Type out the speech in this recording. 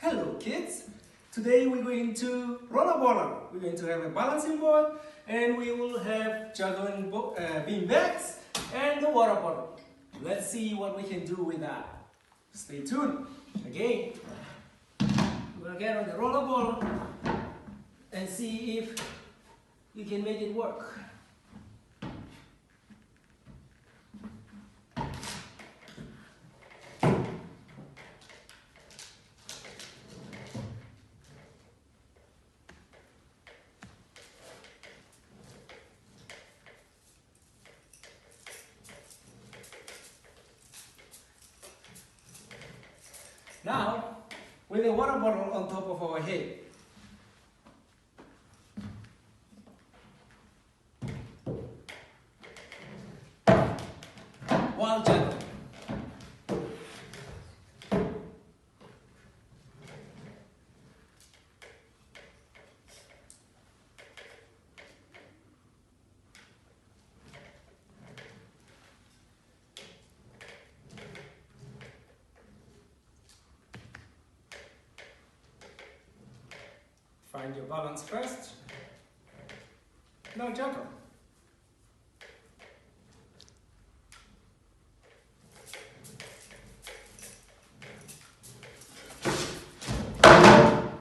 Hello kids! Today we're going to rollerball. We're going to have a balancing board and we will have juggling bean bags and the water bottle. Let's see what we can do with that. Stay tuned. Again, we're going to get on the rollerball and see if we can make it work. Now, with a water bottle on top of our head. While juggling. Find your balance first. Now juggle.